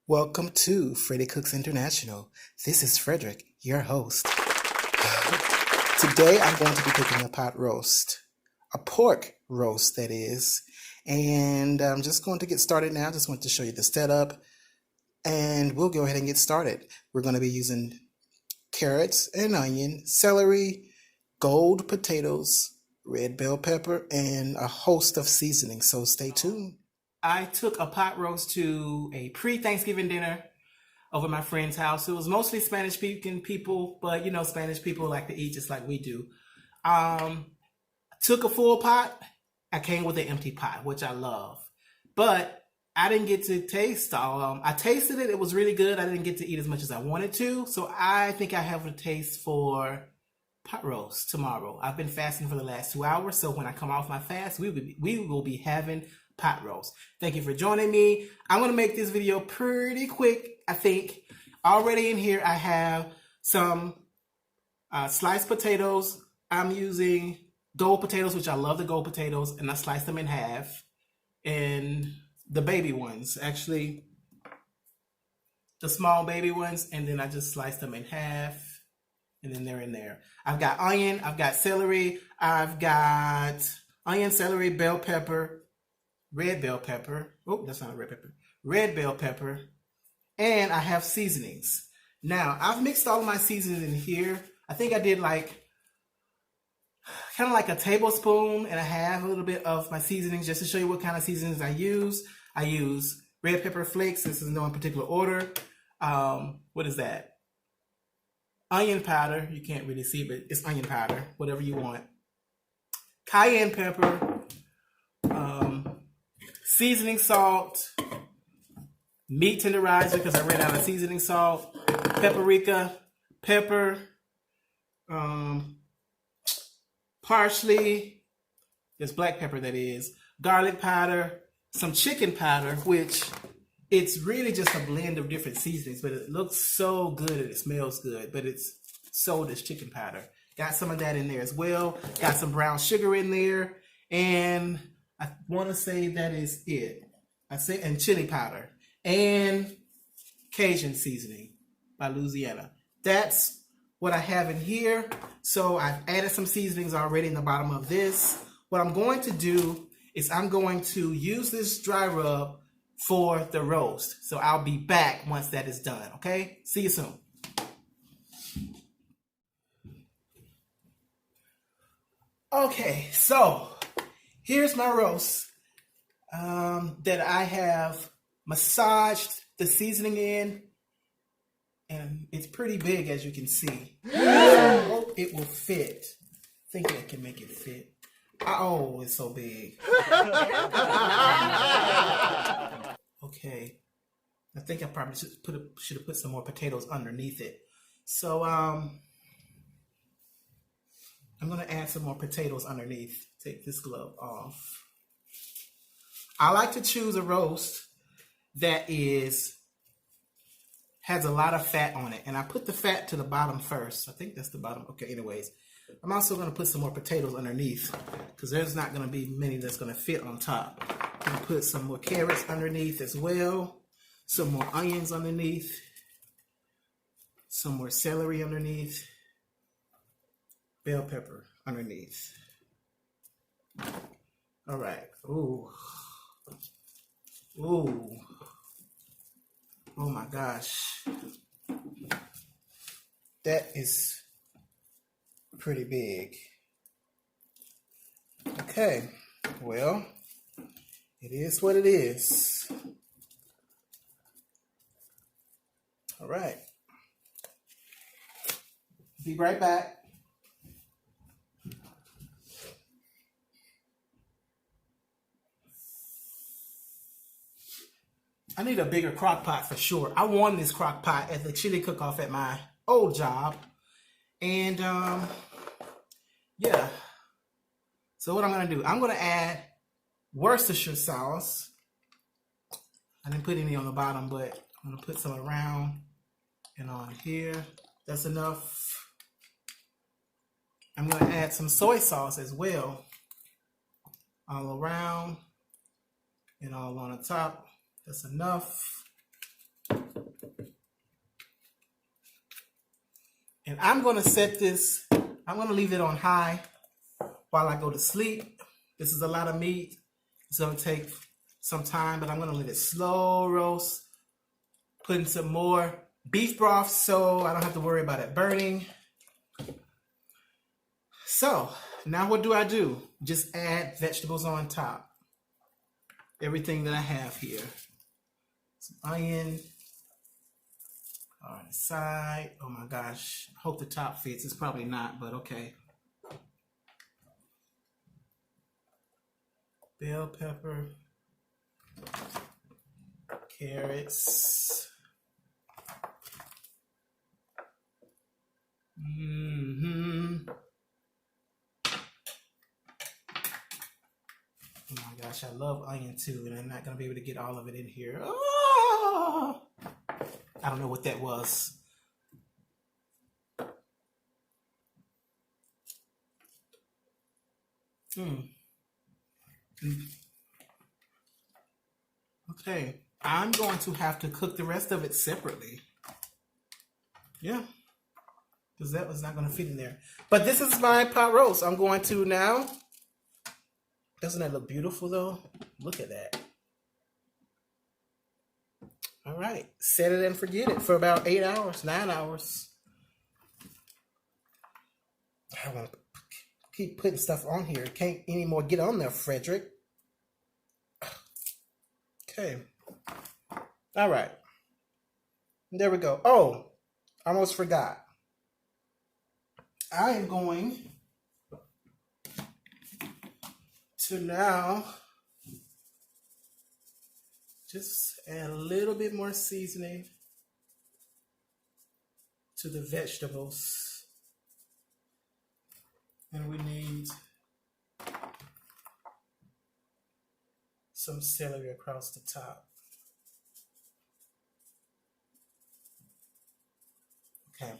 Welcome to Freddie Cooks International. This is Frederick, your host. Today I'm going to be cooking a pot roast, a pork roast that is, and I'm just going to get started now. Just want to show you the setup, and we'll go ahead and get started. We're going to be using carrots and onion, celery, gold potatoes, red bell pepper, and a host of seasonings, so stay tuned. I took a pot roast to a pre-Thanksgiving dinner over my friend's house. It was mostly Spanish-speaking people, but you know, Spanish people like to eat just like we do. Took a full pot. I came with an empty pot, which I love. But I didn't get to taste all. I tasted it. It was really good. I didn't get to eat as much as I wanted to. So I think I have a taste for pot roast tomorrow. I've been fasting for the last 2 hours. So when I come off my fast, we will be having pot roast. Thank you for joining me. I'm going to make this video pretty quick. I think already in here I have some sliced potatoes. I'm using gold potatoes, which I love the gold potatoes, and I sliced them in half. And the baby ones, actually the small baby ones, and then I just sliced them in half, and then they're in there. I've got onion, I've got celery, I've got onion, celery, bell pepper, red bell pepper. Oh, that's not a red pepper. Red bell pepper. And I have seasonings. Now, I've mixed all of my seasonings in here. I think I did like, kind of like a tablespoon and a half, a little bit of my seasonings, just to show you what kind of seasonings I use. I use red pepper flakes. This is no in particular order. What is that? Onion powder. You can't really see, but it's onion powder. Whatever you want. Cayenne pepper. Seasoning salt, meat tenderizer because I ran out of seasoning salt, paprika, pepper, parsley, there's black pepper that is, garlic powder, some chicken powder, which it's really just a blend of different seasonings, but it looks so good and it smells good, but it's sold as chicken powder. Got some of that in there as well. Got some brown sugar in there, and I want to say that is it. And chili powder and Cajun seasoning by Louisiana. That's what I have in here. So I've added some seasonings already in the bottom of this. What I'm going to do is I'm going to use this dry rub for the roast. So I'll be back once that is done. Okay? See you soon. Okay, so here's my roast that I have massaged the seasoning in, and it's pretty big as you can see. I hope it will fit. I think I can make it fit. Oh, it's so big. Okay, I think I probably should have put some more potatoes underneath it. So I'm gonna add some more potatoes underneath. Take this glove off. I like to choose a roast that has a lot of fat on it. And I put the fat to the bottom first. I think that's the bottom. Okay, anyways. I'm also going to put some more potatoes underneath because there's not going to be many that's going to fit on top. I'm going to put some more carrots underneath as well. Some more onions underneath. Some more celery underneath. Bell pepper underneath. All right. Ooh. Ooh. Oh my gosh. That is pretty big. Okay. Well, it is what it is. All right. Be right back. I need a bigger crock pot for sure. I won this crock pot at the chili cook-off at my old job. And yeah. So what I'm going to do, I'm going to add Worcestershire sauce. I didn't put any on the bottom, but I'm going to put some around and on here. That's enough. I'm going to add some soy sauce as well. All around and all on the top. That's enough. And I'm going to set this, I'm going to leave it on high while I go to sleep. This is a lot of meat. It's going to take some time, but I'm going to let it slow roast. Put in some more beef broth so I don't have to worry about it burning. So now what do? Just add vegetables on top. Everything that I have here. Some onion on the side. Oh my gosh. I hope the top fits. It's probably not, but okay. Bell pepper. Carrots. Oh my gosh, I love onion too, and I'm not going to be able to get all of it in here. Oh! I don't know what that was. Okay, I'm going to have to cook the rest of it separately. Yeah, because that was not going to fit in there. But this is my pot roast. I'm going to now. Doesn't that look beautiful though? Look at that. All right, set it and forget it for about 8 hours, 9 hours. I want to keep putting stuff on here. Can't anymore get on there, Frederick. Okay. All right. There we go. Oh, almost forgot. I am going to now just add a little bit more seasoning to the vegetables. And we need some celery across the top. Okay.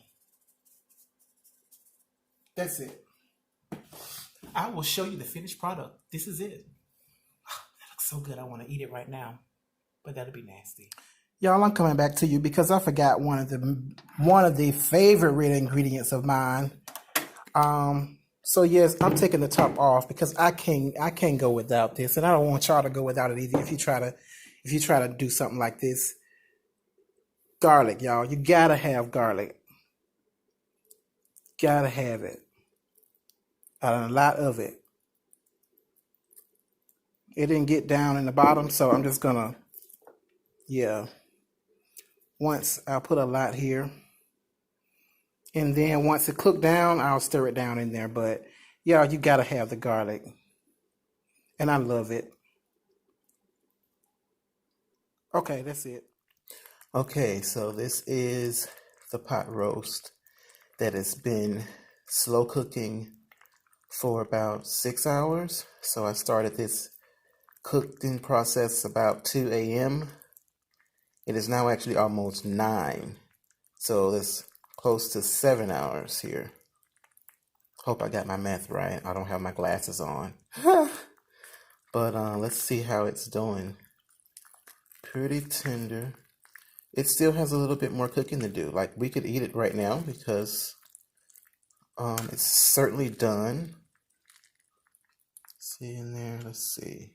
That's it. I will show you the finished product. This is it. That looks so good. I want to eat it right now, but that'll be nasty. Y'all, I'm coming back to you because I forgot one of the favorite ingredients of mine. So yes, I'm taking the top off because I can't go without this, and I don't want y'all to go without it either. If you try to do something like this, garlic, y'all, you gotta have garlic. Gotta have it. A lot of it. It didn't get down in the bottom, so I'm just gonna, once I'll put a lot here. And then once it cooked down, I'll stir it down in there. But y'all, you gotta have the garlic. And I love it. Okay, that's it. Okay, so this is the pot roast that has been slow cooking for about 6 hours. So I started this cooking process about 2 a.m. It is now actually almost 9. So that's close to 7 hours here. Hope I got my math right. I don't have my glasses on. But let's see how it's doing. Pretty tender. It still has a little bit more cooking to do. Like, we could eat it right now because it's certainly done. See in there, let's see.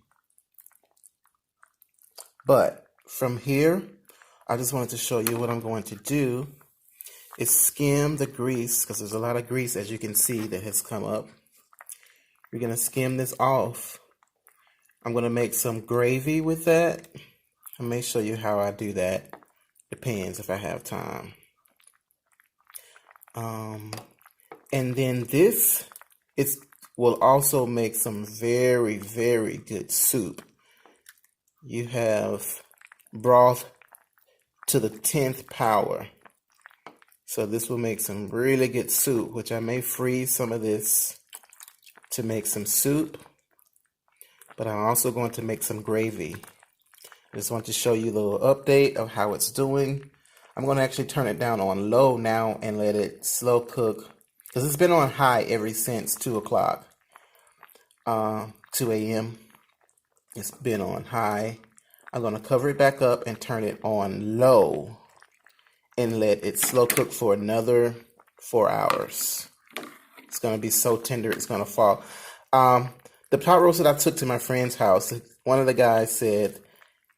But from here, I just wanted to show you what I'm going to do is skim the grease, because there's a lot of grease, as you can see, that has come up. We're going to skim this off. I'm going to make some gravy with that. I may show you how I do that. Depends if I have time. And then this will also make some very, very good soup. You have broth to the 10th power. So this will make some really good soup, which I may freeze some of this to make some soup. But I'm also going to make some gravy. I just want to show you a little update of how it's doing. I'm going to actually turn it down on low now and let it slow cook, because it's been on high ever since 2 o'clock, 2 a.m. It's been on high. I'm going to cover it back up and turn it on low and let it slow cook for another 4 hours. It's going to be so tender, it's going to fall. The pot roast that I took to my friend's house, one of the guys said,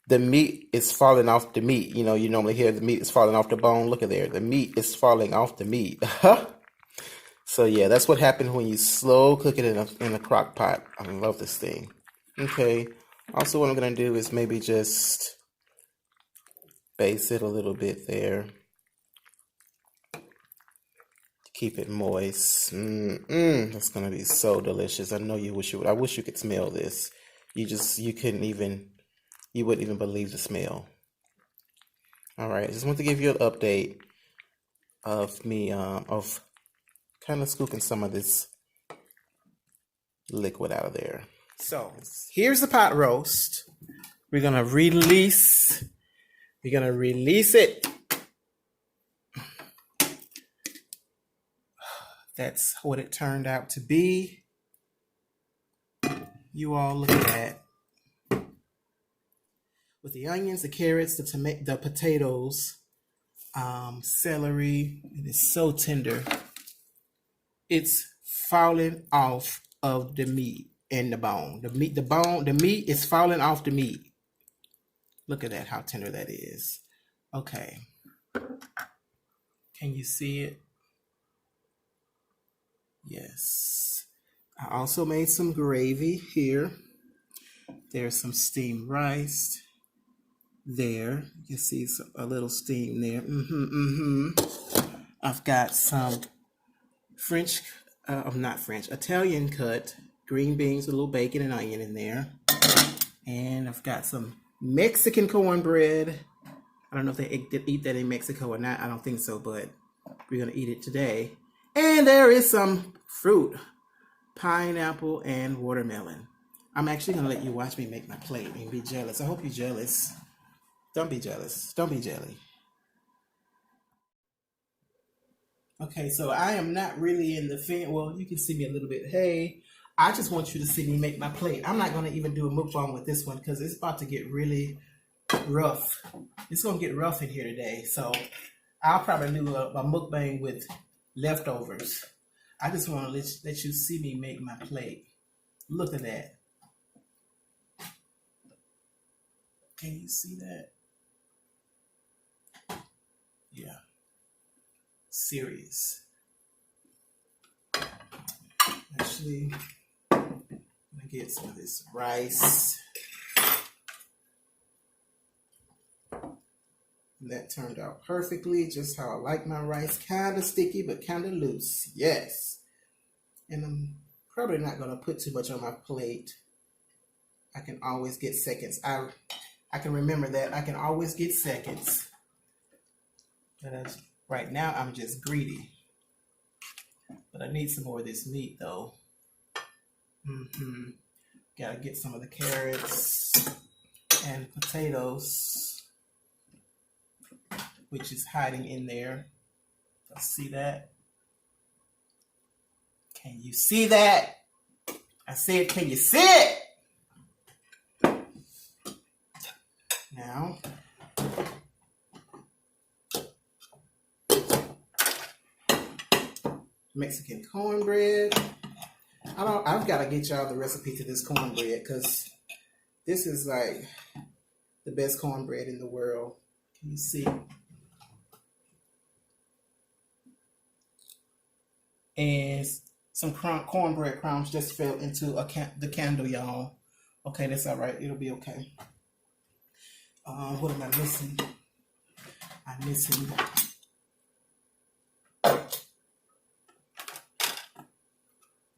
the meat is falling off the meat. You know, you normally hear the meat is falling off the bone. Look at there. The meat is falling off the meat. So yeah, that's what happens when you slow cook it in a crock pot. I love this thing. Okay. Also, what I'm going to do is maybe just baste it a little bit there. Keep it moist. That's going to be so delicious. I know you wish you would. I wish you could smell this. You couldn't even... You wouldn't even believe the smell. All right, I just want to give you an update of me, of kind of scooping some of this liquid out of there. So here's the pot roast. We're gonna release it. That's what it turned out to be. You all look at that. With the onions, the carrots, the potatoes, celery. It is so tender. It's falling off of the meat and the bone. The meat is falling off the meat. Look at that, how tender that is. Okay. Can you see it? Yes. I also made some gravy here. There's some steamed rice. There, you see a little steam there. I've got some Italian cut green beans with a little bacon and onion in there. And I've got some Mexican cornbread. I don't know if they eat that in Mexico or not. I don't think so, but we're going to eat it today. And there is some fruit, pineapple and watermelon. I'm actually going to let you watch me make my plate and be jealous. I hope you're jealous. Don't be jealous. Don't be jelly. Okay, so I am not really in the fan. Well, you can see me a little bit. Hey, I just want you to see me make my plate. I'm not going to even do a mukbang with this one because it's about to get really rough. It's going to get rough in here today. So I'll probably do a mukbang with leftovers. I just want to let you see me make my plate. Look at that. Can you see that? Yeah. Serious. Actually, I'm gonna get some of this rice. And that turned out perfectly, just how I like my rice. Kind of sticky, but kind of loose. Yes. And I'm probably not gonna put too much on my plate. I can always get seconds. I can remember that. I can always get seconds. But right now, I'm just greedy. But I need some more of this meat, though. Gotta get some of the carrots and potatoes, which is hiding in there. See that? Can you see that? I said, can you see it? Now, Mexican cornbread. I've got to get y'all the recipe to this cornbread because this is like the best cornbread in the world. Can you see? And some cornbread crumbs just fell into the candle, y'all. Okay, that's all right. It'll be okay. What am I missing? I'm missing.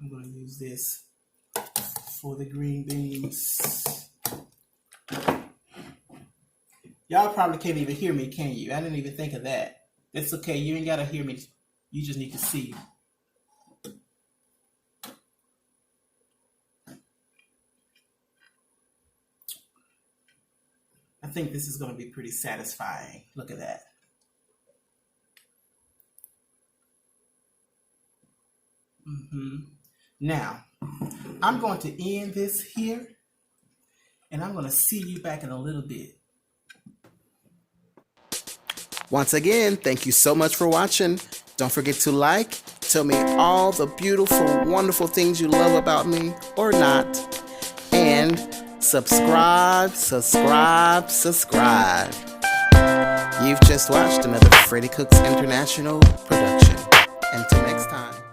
I'm going to use this for the green beans. Y'all probably can't even hear me, can you? I didn't even think of that. That's okay. You ain't got to hear me. You just need to see. I think this is going to be pretty satisfying. Look at that. Now, I'm going to end this here, and I'm going to see you back in a little bit. Once again, thank you so much for watching. Don't forget to like, tell me all the beautiful, wonderful things you love about me or not. And subscribe. You've just watched another Freddie Cooks International production. Until next time.